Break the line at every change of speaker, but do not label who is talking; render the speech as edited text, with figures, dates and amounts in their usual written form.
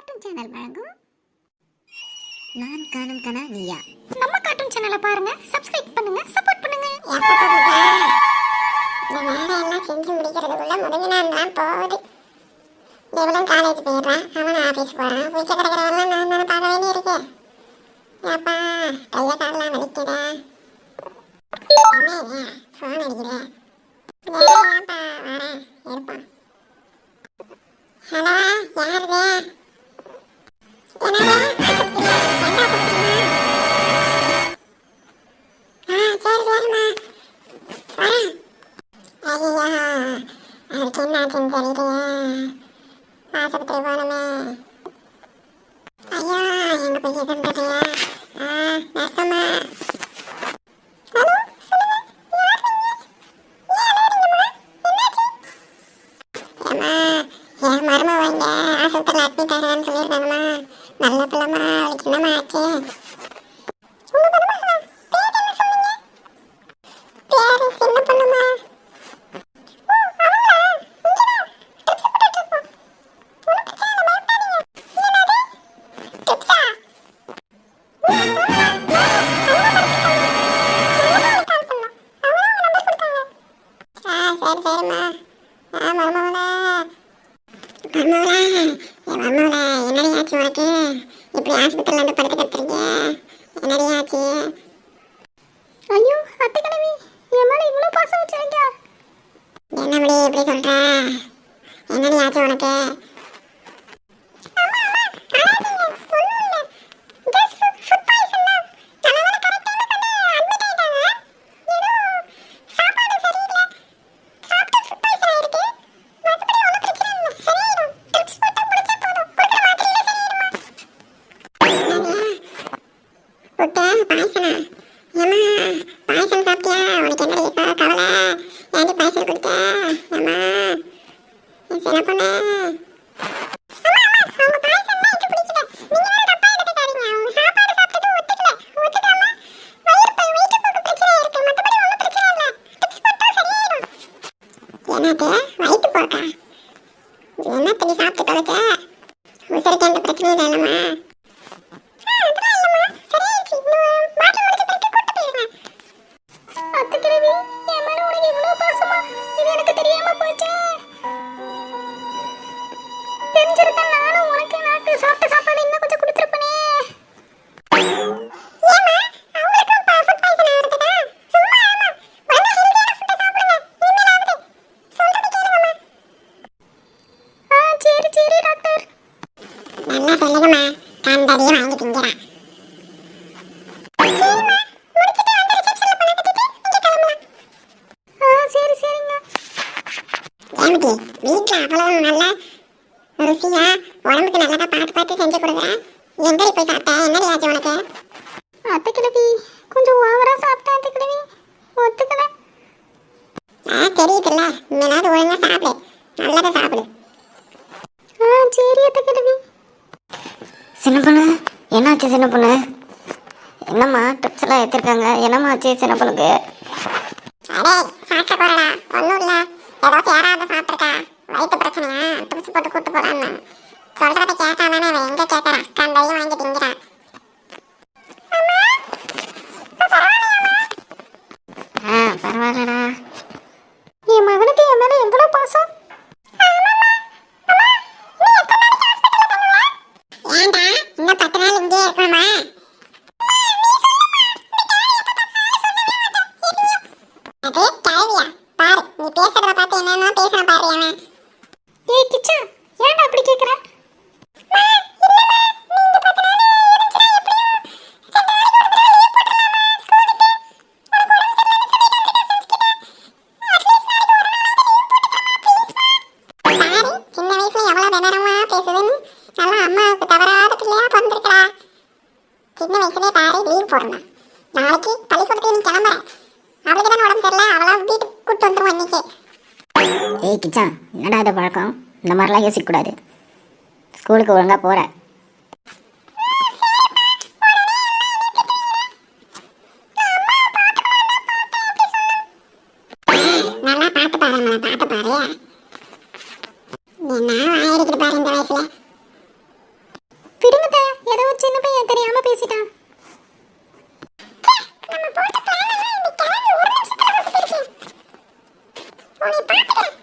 Cartoon channel வழங்கும் நான் காணும் கனா நீயா. நம்ம கார்ட்டூன் சேனலை பாருங்க, சப்ஸ்கிரைப் பண்ணுங்க, சப்போர்ட் பண்ணுங்க.
இந்த வேலையெல்லாம் செஞ்சு முடிக்கிறதுக்குள்ள முதுகு நான் தான் போகுது. இவளும் காலேஜ் போயிடுறான், அவன் ஆஃபீஸ் போகிறான். வீட்டில் கிடக்கிறவெல்லாம் நான் தானே பார்க்க வேண்டியிருக்கேன். ஏப்பா கையை காலெலாம் வலிக்குதா? என்ன ஃபோன் அடிக்கிறேன். ஏன்ப்பா வரேன் எடுப்பான். ஹலோ யாருது? அதுக்கு என்னாச்சுன்னு தெரியலையே. ஆஸ்பத்திரி போகணுமே. ஐயோ எங்க போய் இருந்தது? நர்சம்மா. ஹலோ சொல்லுங்க, யார் நீங்க? ஏன் அழுறீங்கம்மா? என்னாச்சு? ஏம்மா என் மருமக இங்கே ஆஸ்பத்திரியில் அட்மிட் ஆகிறான்னு சொல்லியிருக்காங்கம்மா. நல்ல பிள்ளைம்மா, அவளுக்கு என்னம்மா ஆச்சு? உங்க மருமகளா? பேர் என்ன சொன்னீங்க? பேரு சின்ன பொண்ணுமா. சரிம்மா. மருமகளா என்னடி ஆச்சு உனக்கு? இப்படி ஆஸ்பத்திரியில் வந்து படுத்து கிடத்துறீங்க, என்னடி ஆச்சு?
ஐயோ அத்தை கிழவி, என் மேல இவ்வளோ பாசம் வச்சிருங்க.
என்னபடி இப்படி சொல்ற? என்னடி ஆச்சு உனக்கு? பாயசனா? ஏம்மா பாயசம் சாப்பிட்டியா? உனக்கு என்ன கவலை? ஏன்டி பாயசம் குடிச்ச? ஏம்மா சின்ன பொண்ணு. என்னது வயிற்று போக்கா? என்னத்தடி சாப்பிட்டு தொலைச்ச? உசருக்கு எந்த பிரச்சனையும் இல்லைல்லம்மா?
அத்தை கிழவி, என் மேல உனக்கு இவ்வளோ பாசமா? இது எனக்கு தெரியாம போச்சே. தெரிஞ்சிருந்தா நானும் உனக்கு நாட்டு சாப்பிட்ட சாப்பாடு இன்னும் கொஞ்சம் கொடுத்துருப்பனே. சரி சரி டாக்டர்.
நல்லா சொல்லுங்கம்மா, கண்டதையும் வாங்கி திங்கிறான்.
சரி சரிங்க.
ஏமிட்டி வீட்டில் அவ்வளோ நல்லா ருசியா உடம்புக்கு நல்லதா பார்த்து பார்த்து செஞ்சு கொடுக்குறேன். எங்கடி போய் சாப்பிட்ட? என்னடி ஆச்சு உனக்கு?
அத்தை கிழவி கொஞ்சம் ஓவரா சாப்பிட்டேன் அத்தை கிழவி, ஒத்துக்கல.
தெரியுதுல்ல, இனிமேலாவது ஒழுங்கா சாப்பிடு, நல்லதை சாப்பிடு.
சரி அத்தை கிழவி.
சின்ன பொண்ணு என்னாச்சு? சின்ன பொண்ணு என்னம்மா ட்ரிப்ஸ் எல்லாம் ஏற்றிருக்காங்க, என்னம்மா ஆச்சு சின்ன பொண்ணுக்கு?
அடே சாப்பிட்ட போறடா, ஒன்றும் இல்லை. ஏதோ யாராவது சாப்பிட்ருக்கா, வயிற்று பிரச்சனையா, ட்ரிப்ஸ் போட்டு கூட்டு போறான்னு சொல்றதை கேட்டா தானே அவன் எங்க கேட்கறான், கண்டையும் வாங்கி திங்கிறான்.
பரவாயில்லடா.
என் மகனுக்கு என் மேல எவ்வளவு பாசம்.
ஏன்டா இன்னும் 10 நாள் இங்கே இருக்கணுமா? அது கேள்வியா? பாரு, நீ பேசுறத பார்த்து என்னன்னா பேசுறேன் பாரு. அவன்
ஏய் கிச்சா, ஏன்டா அப்படி கேக்குற?
பாரு, சின்ன வயசுல எவ்வளவு விவரமா பேசுதுன்னு. நல்லா அம்மாவுக்கு தவறாத பிள்ளையா பிறந்திருக்கா. சின்ன வயசுலயே பாரு லீவ் போடணும். நாளைக்கு பள்ளிக்கூடத்துக்கு நீ கிளம்புற, அவளுக்கு தானே உடம்பு சரியில்லை, அவளை வீட்டுக்கு கூட்டு வந்துருவோம் இன்னைக்கு.
ஏய் கிச்சா, என்னடா இது பழக்கம்? இந்த மாதிரிலாம் யோசிக்கக்கூடாது. ஸ்கூலுக்கு ஒழுங்கா போகிற.
நல்லா பார்த்து பாரு, நம்மளை பார்த்து பாரு. என்ன ஆயிடுக்குது பாரு இந்த வயசுல.
செஞ்சுட்டான்.
நம்ம போட்ட பிளான் எல்லாம் இந்த கிழமை ஒரு நிமிஷத்துல வந்து போயிடுச்சு. உன்னை பாத்துக்கிறேன்.